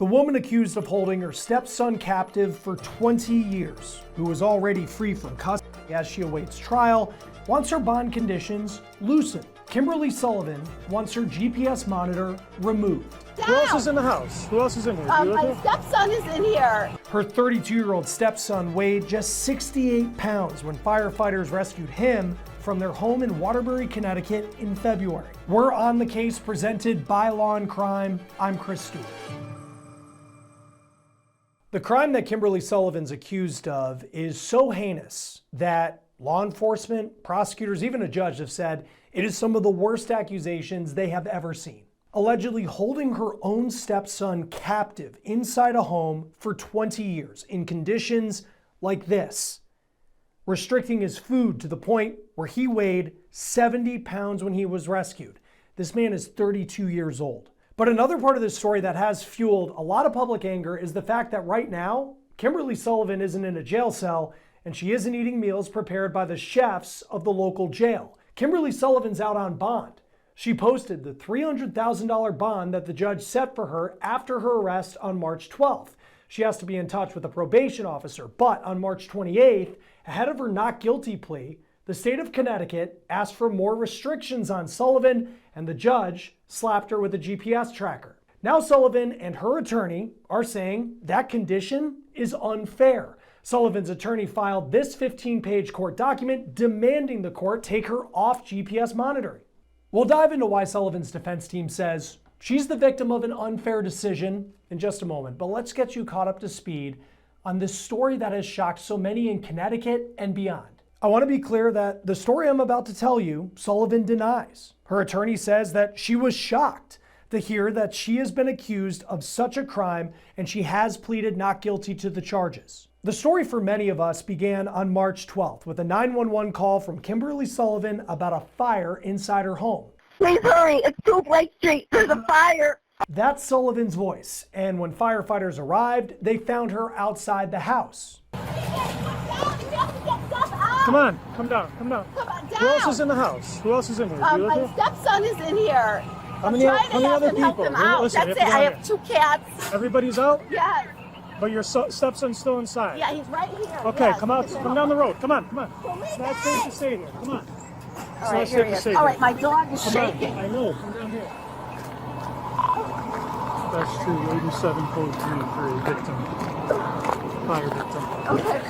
The woman accused of holding her stepson captive for 20 years, who is already free from custody as she awaits trial, wants her bond conditions loosened. Kimberly Sullivan wants her GPS monitor removed. Who else is in the house? Who else is in here? My stepson is in here. Her 32-year-old stepson weighed just 68 pounds when firefighters rescued him from their home in Waterbury, Connecticut in February. We're on the case presented by Law&Crime. I'm Chris Stewart. The crime that Kimberly Sullivan's accused of is so heinous that law enforcement, prosecutors, even a judge have said it is some of the worst accusations they have ever seen. Allegedly holding her own stepson captive inside a home for 20 years in conditions like this, restricting his food to the point where he weighed 70 pounds when he was rescued. This man is 32 years old. But another part of this story that has fueled a lot of public anger is the fact that right now, Kimberly Sullivan isn't in a jail cell and she isn't eating meals prepared by the chefs of the local jail. Kimberly Sullivan's out on bond. She posted the $300,000 bond that the judge set for her after her arrest on March 12th. She has to be in touch with a probation officer, but on March 28th, ahead of her not guilty plea, the state of Connecticut asked for more restrictions on Sullivan, and the judge slapped her with a GPS tracker. Now Sullivan and her attorney are saying that condition is unfair. Sullivan's attorney filed this 15-page court document demanding the court take her off GPS monitoring. We'll dive into why Sullivan's defense team says she's the victim of an unfair decision in just a moment, but let's get you caught up to speed on this story that has shocked so many in Connecticut and beyond. I want to be clear that the story I'm about to tell you, Sullivan denies. Her attorney says that she was shocked to hear that she has been accused of such a crime and she has pleaded not guilty to the charges. The story for many of us began on March 12th with a 911 call from Kimberly Sullivan about a fire inside her home. Please hurry, it's 2 Blake Street, there's a fire. That's Sullivan's voice, and when firefighters arrived, they found her outside the house. Come on, come down, come down. Come on, down. Who else is in the house? Who else is in here? My stepson is in here. How many other help people? him out. Listen, That's it, I have 2 cats. Everybody's out? Yes. But your stepson's still inside? Yeah, he's right here. Okay, yes. come out, come down the road. Come on, come on. Well, It's not safe to stay here. Come on. All right, here he is. All right, my dog is shaking. I know. Come down here. That's true. 87 code 3 victim. Fire victim. Okay.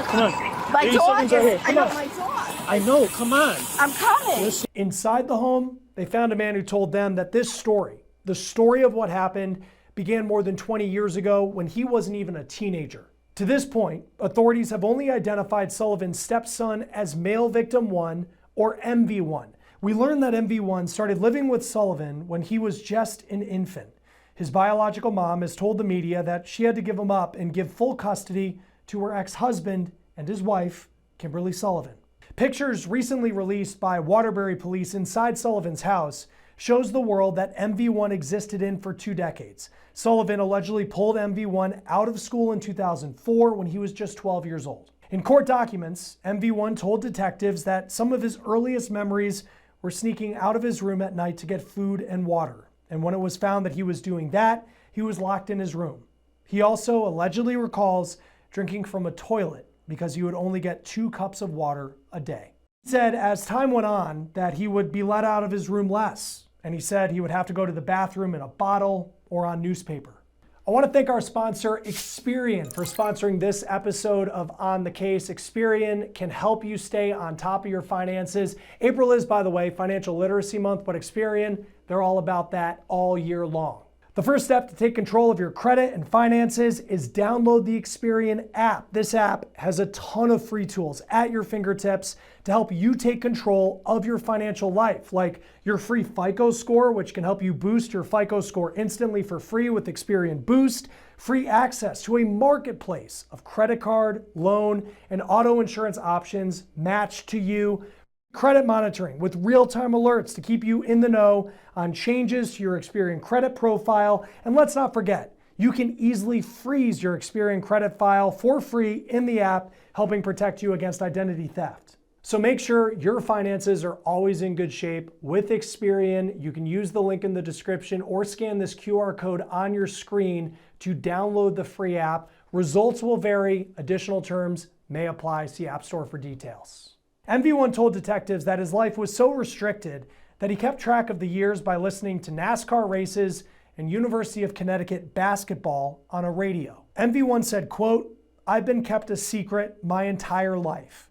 Come on. My dog is. Here. I know my dog. I know. Come on. I'm coming. Inside the home, they found a man who told them that this story, the story of what happened, began more than 20 years ago when he wasn't even a teenager. To this point, authorities have only identified Sullivan's stepson as male victim 1, or MV1. We learned that MV1 started living with Sullivan when he was just an infant. His biological mom has told the media that she had to give him up and give full custody to her ex-husband and his wife, Kimberly Sullivan. Pictures recently released by Waterbury police inside Sullivan's house shows the world that MV1 existed in for 2 decades. Sullivan allegedly pulled MV1 out of school in 2004 when he was just 12 years old. In court documents, MV1 told detectives that some of his earliest memories were sneaking out of his room at night to get food and water. And when it was found that he was doing that, he was locked in his room. He also allegedly recalls drinking from a toilet because he would only get 2 cups of water a day. He said as time went on that he would be let out of his room less, and he said he would have to go to the bathroom in a bottle or on newspaper. I want to thank our sponsor, Experian, for sponsoring this episode of On the Case. Experian can help you stay on top of your finances. April is, by the way, Financial Literacy Month, but Experian, they're all about that all year long. The first step to take control of your credit and finances is download the Experian app. This app has a ton of free tools at your fingertips to help you take control of your financial life, like your free FICO score, which can help you boost your FICO score instantly for free with Experian Boost, free access to a marketplace of credit card, loan, and auto insurance options matched to you, credit monitoring with real-time alerts to keep you in the know on changes to your Experian credit profile. And let's not forget, you can easily freeze your Experian credit file for free in the app, helping protect you against identity theft. So make sure your finances are always in good shape with Experian. You can use the link in the description or scan this QR code on your screen to download the free app. Results will vary. Additional terms may apply. See App Store for details. MV1 told detectives that his life was so restricted that he kept track of the years by listening to NASCAR races and University of Connecticut basketball on a radio. MV1 said, quote, "I've been kept a secret my entire life.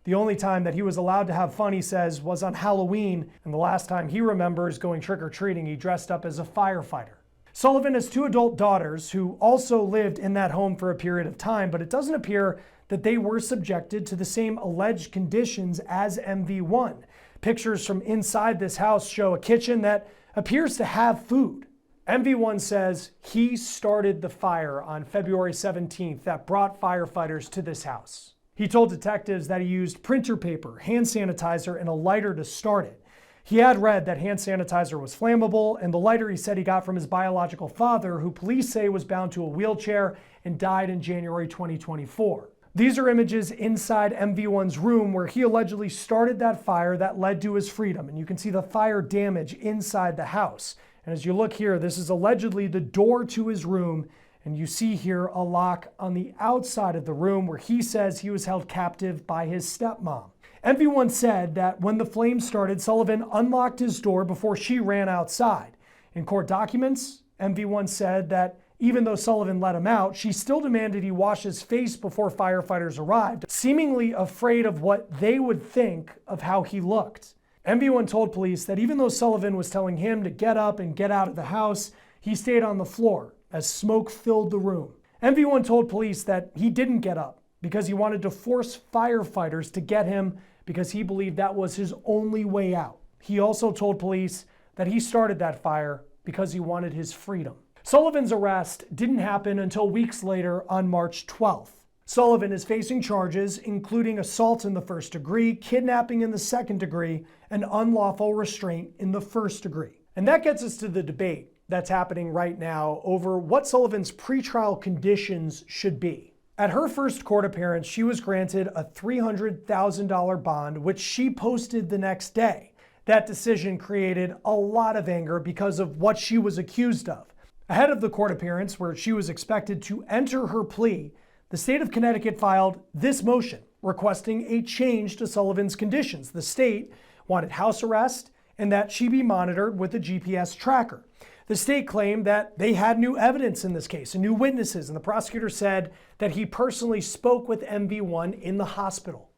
The only time that he was allowed to have fun," he says, was on Halloween, and the last time he remembers going trick-or-treating, he dressed up as a firefighter. Sullivan has 2 adult daughters who also lived in that home for a period of time, but it doesn't appear that they were subjected to the same alleged conditions as MV1. Pictures from inside this house show a kitchen that appears to have food. MV1 says he started the fire on February 17th that brought firefighters to this house. He told detectives that he used printer paper, hand sanitizer, and a lighter to start it. He had read that hand sanitizer was flammable, and the lighter he said he got from his biological father, who police say was bound to a wheelchair and died in January 2024. These are images inside MV1's room where he allegedly started that fire that led to his freedom, and you can see the fire damage inside the house. And as you look here, this is allegedly the door to his room, and you see here a lock on the outside of the room where he says he was held captive by his stepmom. MV1 said that when the flames started, Sullivan unlocked his door before she ran outside. In court documents, MV1 said that even though Sullivan let him out, she still demanded he wash his face before firefighters arrived, seemingly afraid of what they would think of how he looked. MV1 told police that even though Sullivan was telling him to get up and get out of the house, he stayed on the floor as smoke filled the room. MV1 told police that he didn't get up because he wanted to force firefighters to get him because he believed that was his only way out. He also told police that he started that fire because he wanted his freedom. Sullivan's arrest didn't happen until weeks later on March 12th. Sullivan is facing charges including assault in the first degree, kidnapping in the second degree, and unlawful restraint in the first degree. And that gets us to the debate that's happening right now over what Sullivan's pretrial conditions should be. At her first court appearance, she was granted a $300,000 bond, which she posted the next day. That decision created a lot of anger because of what she was accused of. Ahead of the court appearance, where she was expected to enter her plea, the state of Connecticut filed this motion requesting a change to Sullivan's conditions. The state wanted house arrest and that she be monitored with a GPS tracker. The state claimed that they had new evidence in this case and new witnesses, and the prosecutor said that he personally spoke with MV1 in the hospital.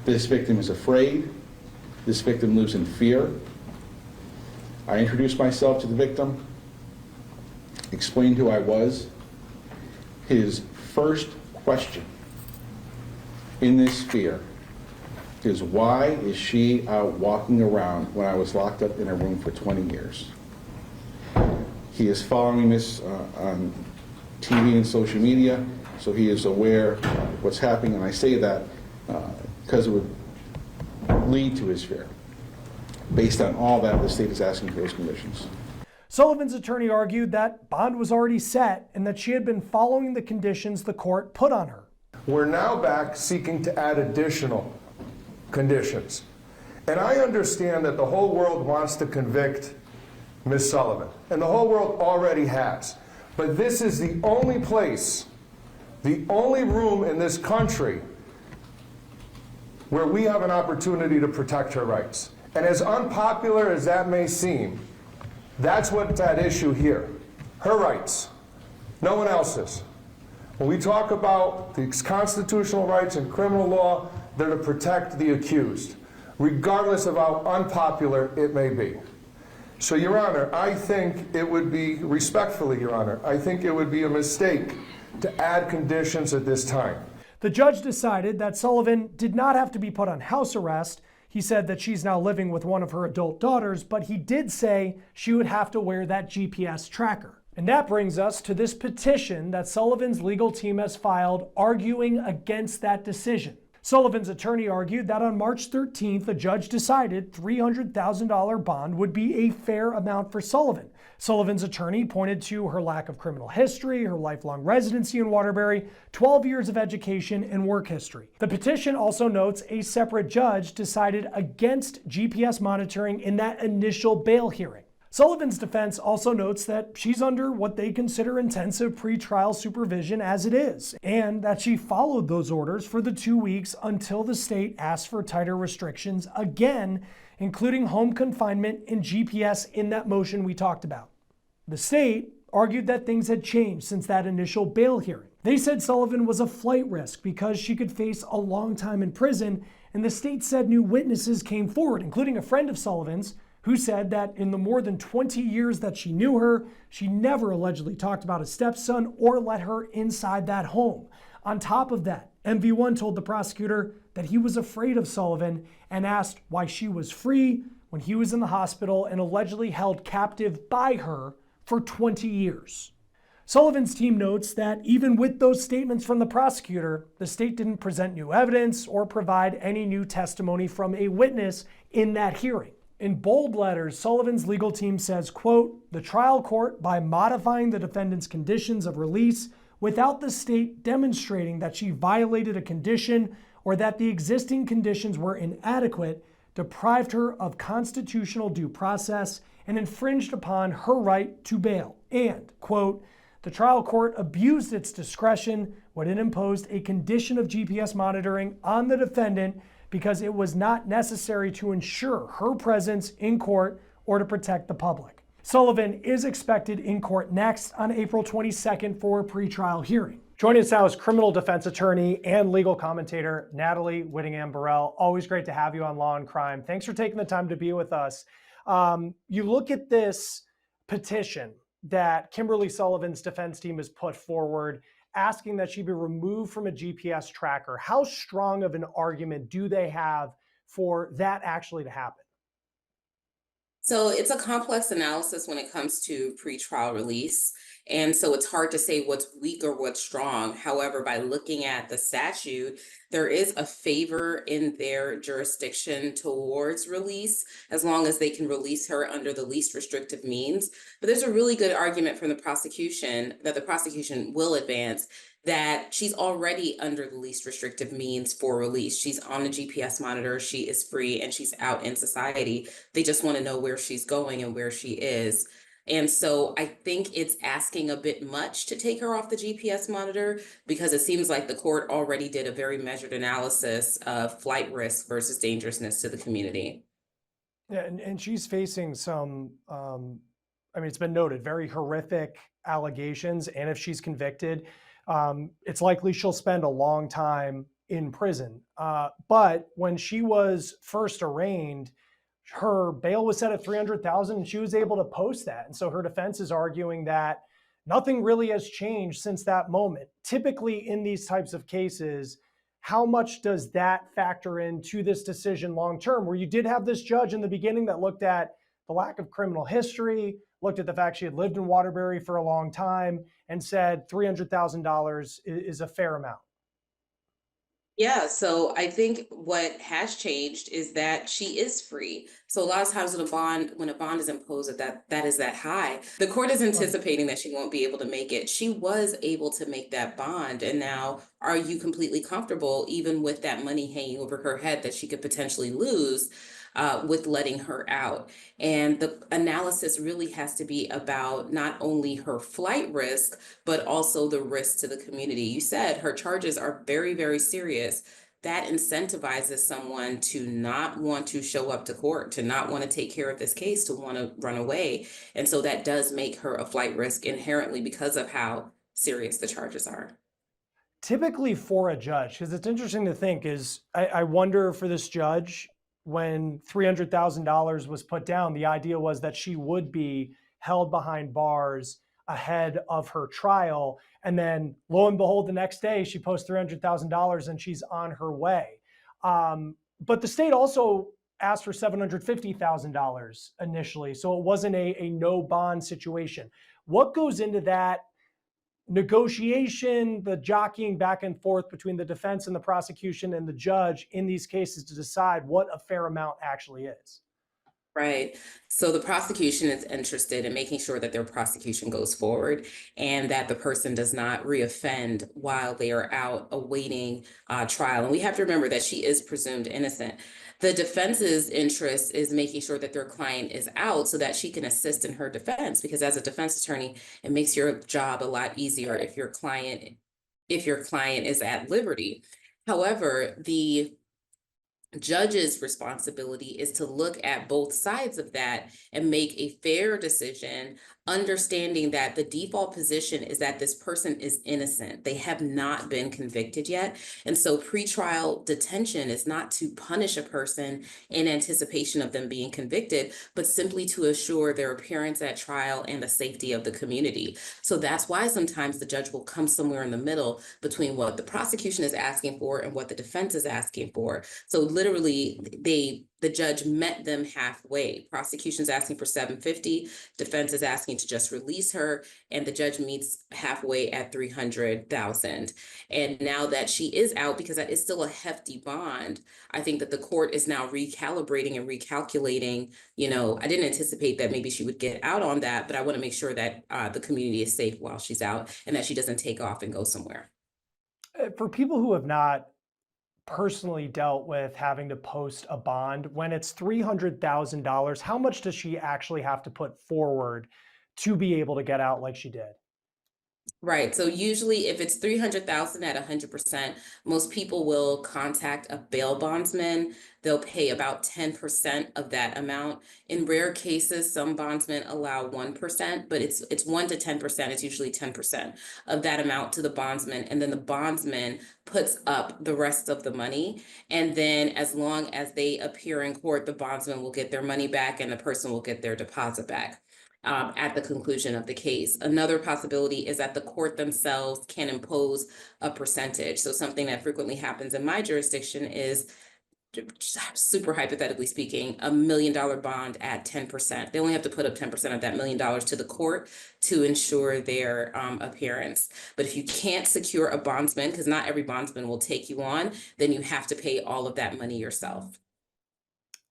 This victim is afraid. This victim lives in fear. I introduced myself to the victim, explained who I was. His first question in this fear is, why is she out walking around when I was locked up in a room for 20 years? He is following this on TV and social media, so he is aware of what's happening, and I say that because it would lead to his fear. Based on all that, the state is asking for those conditions. Sullivan's attorney argued that bond was already set and that she had been following the conditions the court put on her. We're now back seeking to add additional conditions. And I understand that the whole world wants to convict Ms. Sullivan, and the whole world already has. But this is the only place, the only room in this country where we have an opportunity to protect her rights. And as unpopular as that may seem, that's what's at issue here. Her rights, no one else's. When we talk about these constitutional rights in criminal law, they're to protect the accused, regardless of how unpopular it may be. So, Your Honor, I think it would be, respectfully, Your Honor, I think it would be a mistake to add conditions at this time. The judge decided that Sullivan did not have to be put on house arrest. He said that she's now living with one of her adult daughters, but he did say she would have to wear that GPS tracker. And that brings us to this petition that Sullivan's legal team has filed arguing against that decision. Sullivan's attorney argued that on March 13th, a judge decided $300,000 bond would be a fair amount for Sullivan. Sullivan's attorney pointed to her lack of criminal history, her lifelong residency in Waterbury, 12 years of education and work history. The petition also notes a separate judge decided against GPS monitoring in that initial bail hearing. Sullivan's defense also notes that she's under what they consider intensive pretrial supervision as it is, and that she followed those orders for the 2 weeks until the state asked for tighter restrictions again, including home confinement and GPS in that motion we talked about. The state argued that things had changed since that initial bail hearing. They said Sullivan was a flight risk because she could face a long time in prison, and the state said new witnesses came forward, including a friend of Sullivan's, who said that in the more than 20 years that she knew her, she never allegedly talked about a stepson or let her inside that home. On top of that, MV1 told the prosecutor that he was afraid of Sullivan and asked why she was free when he was in the hospital and allegedly held captive by her for 20 years. Sullivan's team notes that even with those statements from the prosecutor, the state didn't present new evidence or provide any new testimony from a witness in that hearing. In bold letters, Sullivan's legal team says, quote, "The trial court, by modifying the defendant's conditions of release without the state demonstrating that she violated a condition or that the existing conditions were inadequate, deprived her of constitutional due process and infringed upon her right to bail." And, quote, "The trial court abused its discretion when it imposed a condition of GPS monitoring on the defendant because it was not necessary to ensure her presence in court or to protect the public." Sullivan is expected in court next on April 22nd for a pretrial hearing. Joining us now is criminal defense attorney and legal commentator Natalie Whittingham-Burrell. Always great to have you on Law and Crime. Thanks for taking the time to be with us. You look at this petition that Kimberly Sullivan's defense team has put forward, asking that she be removed from a GPS tracker. How strong of an argument do they have for that actually to happen? So it's a complex analysis when it comes to pretrial release. And so it's hard to say what's weak or what's strong. However, by looking at the statute, there is a favor in their jurisdiction towards release, as long as they can release her under the least restrictive means. But there's a really good argument from the prosecution that the prosecution will advance that she's already under the least restrictive means for release. She's on the GPS monitor, she is free, and she's out in society. They just want to know where she's going and where she is. And so I think it's asking a bit much to take her off the GPS monitor, because it seems like the court already did a very measured analysis of flight risk versus dangerousness to the community. Yeah, and she's facing some, it's been noted, very horrific allegations. And if she's convicted, it's likely she'll spend a long time in prison. But when she was first arraigned, her bail was set at $300,000 and she was able to post that. And so her defense is arguing that nothing really has changed since that moment. Typically in these types of cases, how much does that factor into this decision long-term, where you did have this judge in the beginning that looked at the lack of criminal history, looked at the fact she had lived in Waterbury for a long time, and said $300,000 is a fair amount? Yeah, so I think what has changed is that she is free. So a lot of times when a bond is imposed that is that high, the court is anticipating that she won't be able to make it. She was able to make that bond. And now, are you completely comfortable, even with that money hanging over her head that she could potentially lose, with letting her out? And the analysis really has to be about not only her flight risk, but also the risk to the community. You said her charges are very, very serious. That incentivizes someone to not want to show up to court, to not want to take care of this case, to want to run away. And so that does make her a flight risk inherently because of how serious the charges are. Typically for a judge, because it's interesting to think, is I wonder for this judge, when $300,000 was put down, the idea was that she would be held behind bars ahead of her trial. And then lo and behold, the next day she posts $300,000 and she's on her way. But the state also asked for $750,000 initially. So it wasn't a no bond situation. What goes into that negotiation, the jockeying back and forth between the defense and the prosecution and the judge in these cases to decide what a fair amount actually is. Right. So the prosecution is interested in making sure that their prosecution goes forward and that the person does not reoffend while they are out awaiting trial. And we have to remember that she is presumed innocent. The defense's interest is making sure that their client is out so that she can assist in her defense, because as a defense attorney, it makes your job a lot easier if your client is at liberty. However, the judge's responsibility is to look at both sides of that and make a fair decision, understanding that the default position is that this person is innocent. They have not been convicted yet. And so pretrial detention is not to punish a person in anticipation of them being convicted, but simply to assure their appearance at trial and the safety of the community. So that's why sometimes the judge will come somewhere in the middle between what the prosecution is asking for and what the defense is asking for. So literally, the judge met them halfway. Prosecution's asking for $750, defense is asking to just release her, and the judge meets halfway at $300,000. And now that she is out, because that is still a hefty bond, I think that the court is now recalibrating and recalculating. I didn't anticipate that maybe she would get out on that, but I want to make sure that the community is safe while she's out and that she doesn't take off and go somewhere. For people who have not personally dealt with having to post a bond, when it's $300,000, how much does she actually have to put forward to be able to get out like she did? Right. So usually if it's $300,000 at 100%, most people will contact a bail bondsman. They'll pay about 10% of that amount. In rare cases, some bondsmen allow 1%, but it's 1 to 10%. It's usually 10% of that amount to the bondsman. And then the bondsman puts up the rest of the money. And then as long as they appear in court, the bondsman will get their money back and the person will get their deposit back at the conclusion of the case. Another possibility is that the court themselves can impose a percentage. So something that frequently happens in my jurisdiction is, super hypothetically speaking, $1 million bond at 10%. They only have to put up 10% of that $1 million to the court to ensure their appearance. But if you can't secure a bondsman, because not every bondsman will take you on, then you have to pay all of that money yourself.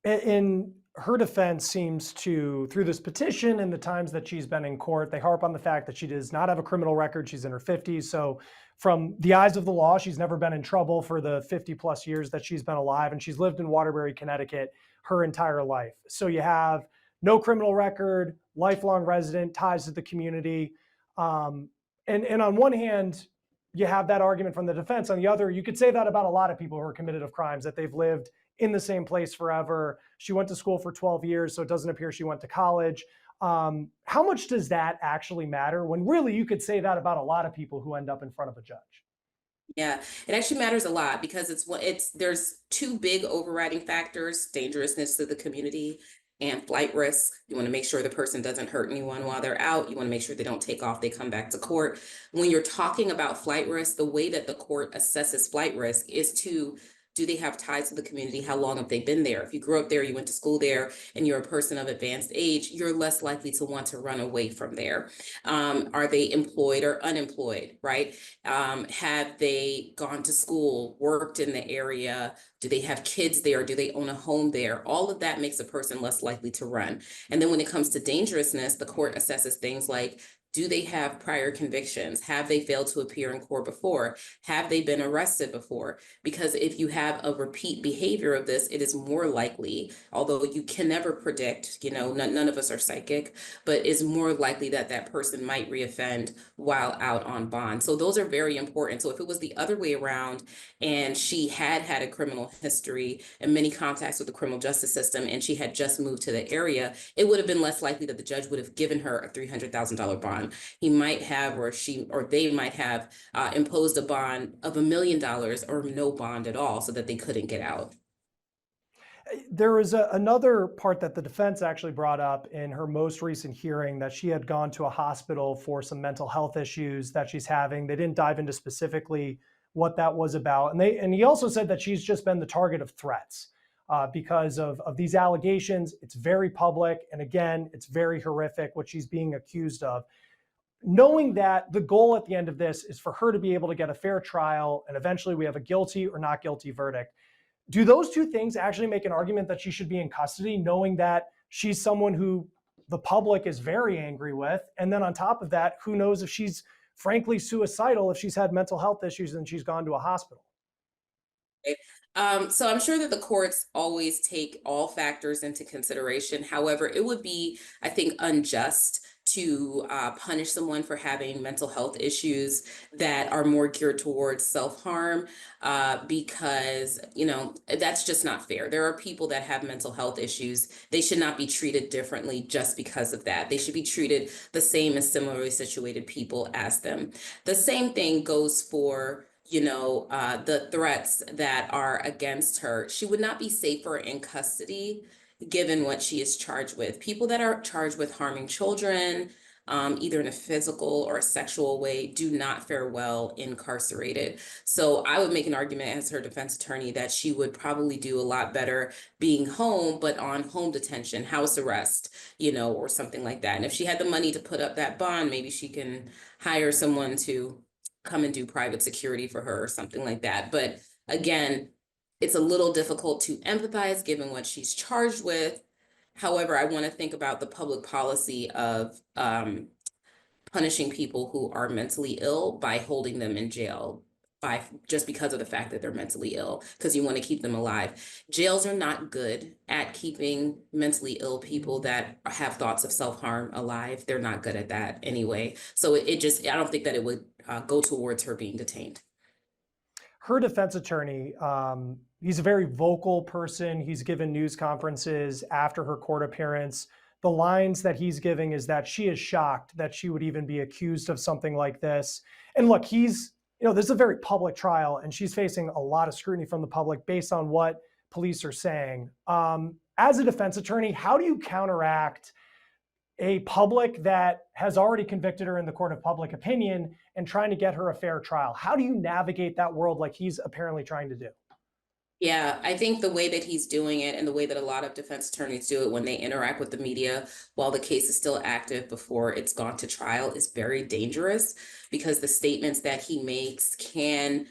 In her defense seems to, through this petition and the times that she's been in court, they harp on the fact that she does not have a criminal record. She's in her 50s. So from the eyes of the law, she's never been in trouble for the 50 plus years that she's been alive. And she's lived in Waterbury, Connecticut her entire life. So you have no criminal record, lifelong resident, ties to the community. And on one hand, you have that argument from the defense. On the other, you could say that about a lot of people who are committed of crimes, that they've lived in the same place forever. She went to school for 12 years, so it doesn't appear she went to college. How much does that actually matter when really you could say that about a lot of people who end up in front of a judge? Yeah, it actually matters a lot because there's two big overriding factors: dangerousness to the community and flight risk. You want to make sure the person doesn't hurt anyone while they're out. You want to make sure they don't take off, they come back to court. When you're talking about flight risk, the way that the court assesses flight risk is do they have ties to the community? How long have they been there? If you grew up there, you went to school there, and you're a person of advanced age, you're less likely to want to run away from there. Are they employed or unemployed, right? Have they gone to school, worked in the area? Do they have kids there? Do they own a home there? All of that makes a person less likely to run. And then when it comes to dangerousness, the court assesses things like, do they have prior convictions? Have they failed to appear in court before? Have they been arrested before? Because if you have a repeat behavior of this, it is more likely, although you can never predict, none of us are psychic, but it's more likely that that person might reoffend while out on bond. So those are very important. So if it was the other way around and she had a criminal history and many contacts with the criminal justice system and she had just moved to the area, it would have been less likely that the judge would have given her a $300,000 bond. He might have, or they might have imposed a bond of $1 million or no bond at all so that they couldn't get out. There was another part that the defense actually brought up in her most recent hearing, that she had gone to a hospital for some mental health issues that she's having. They didn't dive into specifically what that was about. And he also said that she's just been the target of threats because of these allegations. It's very public. And again, it's very horrific what she's being accused of. knowing that the goal at the end of this is for her to be able to get a fair trial and eventually we have a guilty or not guilty verdict. Do those two things actually make an argument that she should be in custody, knowing that she's someone who the public is very angry with? And then on top of that, who knows if she's frankly suicidal, if she's had mental health issues and she's gone to a hospital? So I'm sure that the courts always take all factors into consideration. However, it would be, I think, unjust to punish someone for having mental health issues that are more geared towards self-harm, because, that's just not fair. There are people that have mental health issues. They should not be treated differently just because of that. They should be treated the same as similarly situated people as them. The same thing goes for the threats that are against her. She would not be safer in custody given what she is charged with. People that are charged with harming children, either in a physical or a sexual way, do not fare well incarcerated. So I would make an argument as her defense attorney that she would probably do a lot better being home, but on home detention, house arrest, or something like that. And if she had the money to put up that bond, maybe she can hire someone to come and do private security for her or something like that. But again, it's a little difficult to empathize given what she's charged with. However, I want to think about the public policy of punishing people who are mentally ill by holding them in jail just because of the fact that they're mentally ill, because you want to keep them alive. Jails are not good at keeping mentally ill people that have thoughts of self-harm alive. They're not good at that anyway. So I don't think that it would go towards her being detained. Her defense attorney, he's a very vocal person. He's given news conferences after her court appearance. The lines that he's giving is that she is shocked that she would even be accused of something like this. And look, this is a very public trial and she's facing a lot of scrutiny from the public based on what police are saying. As a defense attorney, how do you counteract a public that has already convicted her in the court of public opinion and trying to get her a fair trial? How do you navigate that world like he's apparently trying to do? Yeah, I think the way that he's doing it and the way that a lot of defense attorneys do it when they interact with the media while the case is still active before it's gone to trial is very dangerous, because the statements that he makes can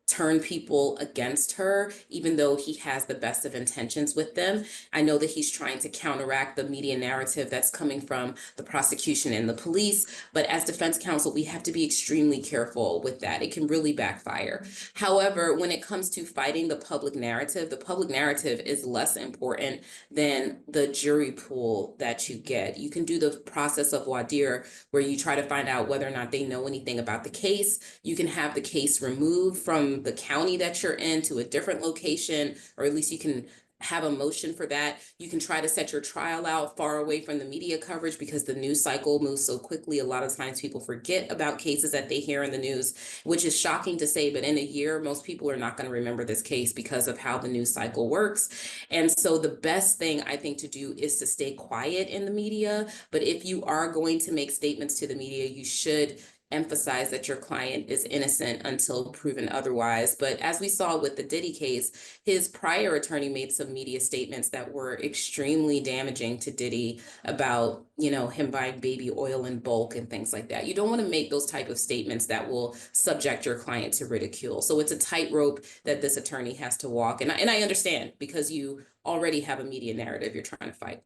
turn people against her, even though he has the best of intentions with them. I know that he's trying to counteract the media narrative that's coming from the prosecution and the police, but as defense counsel, we have to be extremely careful with that. It can really backfire. However, when it comes to fighting the public narrative is less important than the jury pool that you get. You can do the process of voir dire, where you try to find out whether or not they know anything about the case. You can have the case removed from the county that you're in to a different location, or at least you can have a motion for that. You can try to set your trial out far away from the media coverage, because the news cycle moves so quickly. A lot of times people forget about cases that they hear in the news, which is shocking to say, but in a year, most people are not going to remember this case because of how the news cycle works. And so the best thing I think to do is to stay quiet in the media. But if you are going to make statements to the media, you should emphasize that your client is innocent until proven otherwise. But as we saw with the Diddy case, his prior attorney made some media statements that were extremely damaging to Diddy about, him buying baby oil in bulk and things like that. You don't want to make those type of statements that will subject your client to ridicule. So it's a tightrope that this attorney has to walk. And I understand, because you already have a media narrative you're trying to fight.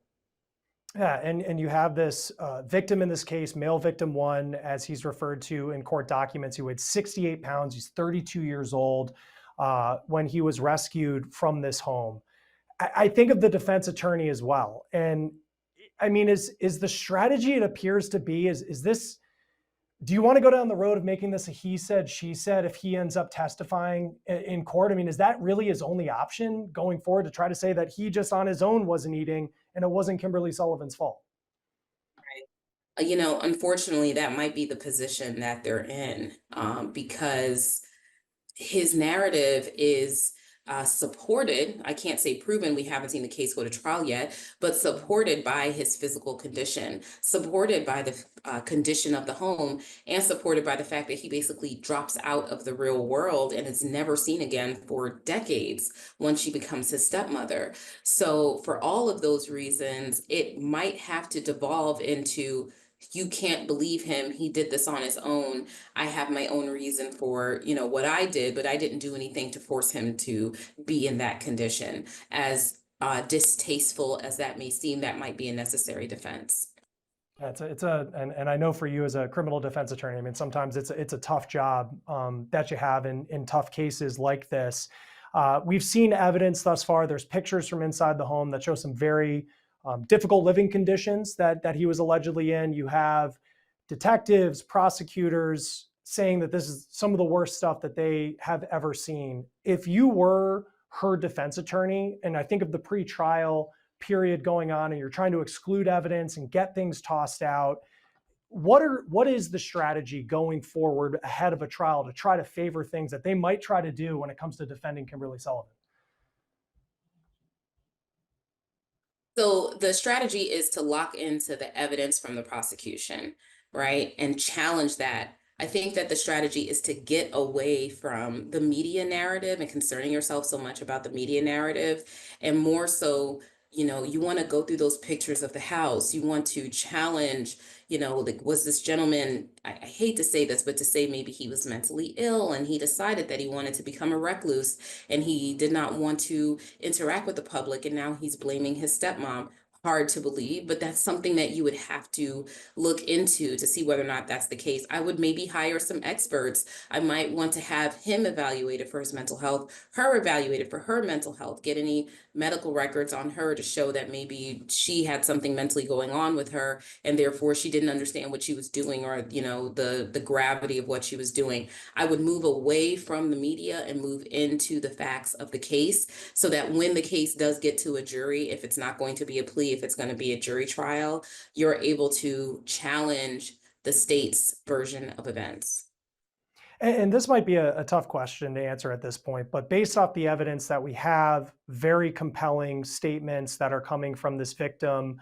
Yeah, and you have this victim in this case, male victim one, as he's referred to in court documents, who weighed 68 pounds. He's 32 years old when he was rescued from this home. I think of the defense attorney as well. And I mean, is the strategy it appears to be, is this, do you want to go down the road of making this a he said, she said if he ends up testifying in court? I mean, is that really his only option going forward, to try to say that he just on his own wasn't eating and it wasn't Kimberly Sullivan's fault? Right. Unfortunately, that might be the position that they're in, because his narrative is supported, I can't say proven, we haven't seen the case go to trial yet, but supported by his physical condition, supported by the condition of the home, and supported by the fact that he basically drops out of the real world and is never seen again for decades once she becomes his stepmother. So for all of those reasons, it might have to devolve into you can't believe him. He did this on his own. I have my own reason for, what I did, but I didn't do anything to force him to be in that condition. As distasteful as that may seem, that might be a necessary defense. And I know for you as a criminal defense attorney, I mean, sometimes it's a tough job that you have in tough cases like this. We've seen evidence thus far. There's pictures from inside the home that show some very difficult living conditions that he was allegedly in. You have detectives, prosecutors saying that this is some of the worst stuff that they have ever seen. If you were her defense attorney, and I think of the pre-trial period going on, and you're trying to exclude evidence and get things tossed out, what is the strategy going forward ahead of a trial to try to favor things that they might try to do when it comes to defending Kimberly Sullivan? So the strategy is to lock into the evidence from the prosecution, right? And challenge that. I think that the strategy is to get away from the media narrative and concerning yourself so much about the media narrative, and more so, you want to go through those pictures of the house. You want to challenge, like, was this gentleman, I hate to say this, but to say maybe he was mentally ill and he decided that he wanted to become a recluse and he did not want to interact with the public, and now he's blaming his stepmom. Hard to believe, but that's something that you would have to look into to see whether or not that's the case. I would maybe hire some experts. I might want to have him evaluated for his mental health, her evaluated for her mental health, get any medical records on her to show that maybe she had something mentally going on with her, and therefore she didn't understand what she was doing, or the gravity of what she was doing. I would move away from the media and move into the facts of the case, so that when the case does get to a jury, if it's not going to be a plea, if it's going to be a jury trial, you're able to challenge the state's version of events. And this might be a tough question to answer at this point, but based off the evidence that we have, very compelling statements that are coming from this victim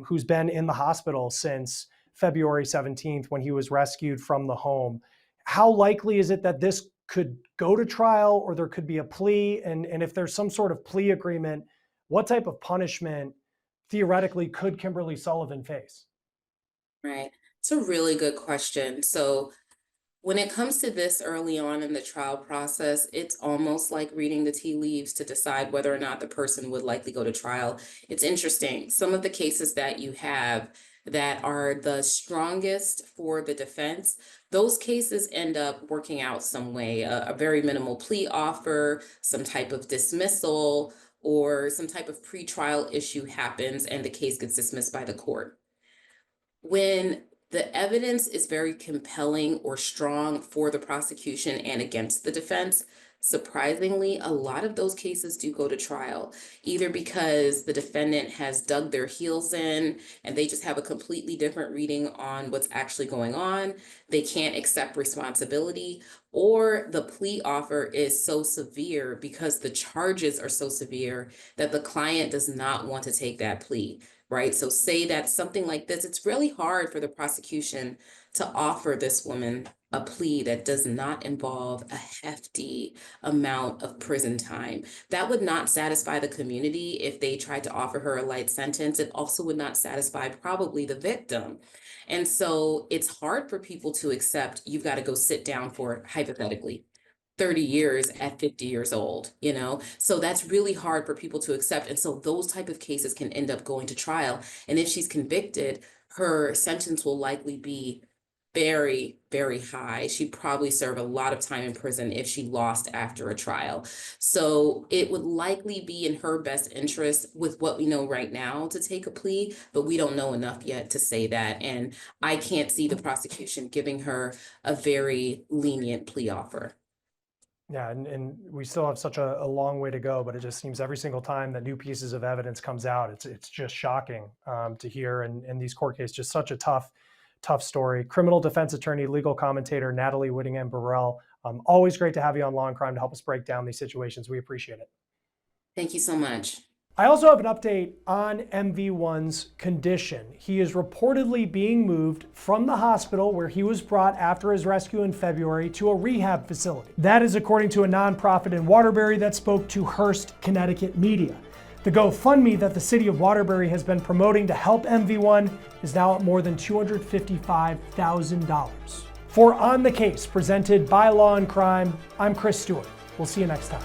who's been in the hospital since February 17th when he was rescued from the home. How likely is it that this could go to trial, or there could be a plea? And if there's some sort of plea agreement, what type of punishment theoretically could Kimberly Sullivan face? Right. It's a really good question. So when it comes to this early on in the trial process, it's almost like reading the tea leaves to decide whether or not the person would likely go to trial. It's interesting. Some of the cases that you have that are the strongest for the defense, those cases end up working out some way, a very minimal plea offer, some type of dismissal, or some type of pretrial issue happens and the case gets dismissed by the court. When the evidence is very compelling or strong for the prosecution and against the defense, surprisingly, a lot of those cases do go to trial, either because the defendant has dug their heels in and they just have a completely different reading on what's actually going on. They can't accept responsibility, or the plea offer is so severe because the charges are so severe that the client does not want to take that plea. Right? So say that something like this, it's really hard for the prosecution to offer this woman a plea that does not involve a hefty amount of prison time. That would not satisfy the community if they tried to offer her a light sentence. It also would not satisfy probably the victim. And so it's hard for people to accept you've got to go sit down for, hypothetically, 30 years at 50 years old, So that's really hard for people to accept. And so those type of cases can end up going to trial. And if she's convicted, her sentence will likely be very, very high. She'd probably serve a lot of time in prison if she lost after a trial. So it would likely be in her best interest, with what we know right now, to take a plea, but we don't know enough yet to say that. And I can't see the prosecution giving her a very lenient plea offer. Yeah, and we still have such a long way to go, but it just seems every single time that new pieces of evidence comes out, it's just shocking to hear. And these court cases, just such a tough story. Criminal defense attorney, legal commentator, Natalie Whittingham-Burrell. Always great to have you on Law&Crime to help us break down these situations. We appreciate it. Thank you so much. I also have an update on MV1's condition. He is reportedly being moved from the hospital where he was brought after his rescue in February to a rehab facility. That is according to a nonprofit in Waterbury that spoke to Hearst, Connecticut media. The GoFundMe that the city of Waterbury has been promoting to help MV1 is now at more than $255,000. For On the Case, presented by Law&Crime, I'm Stewart. We'll see you next time.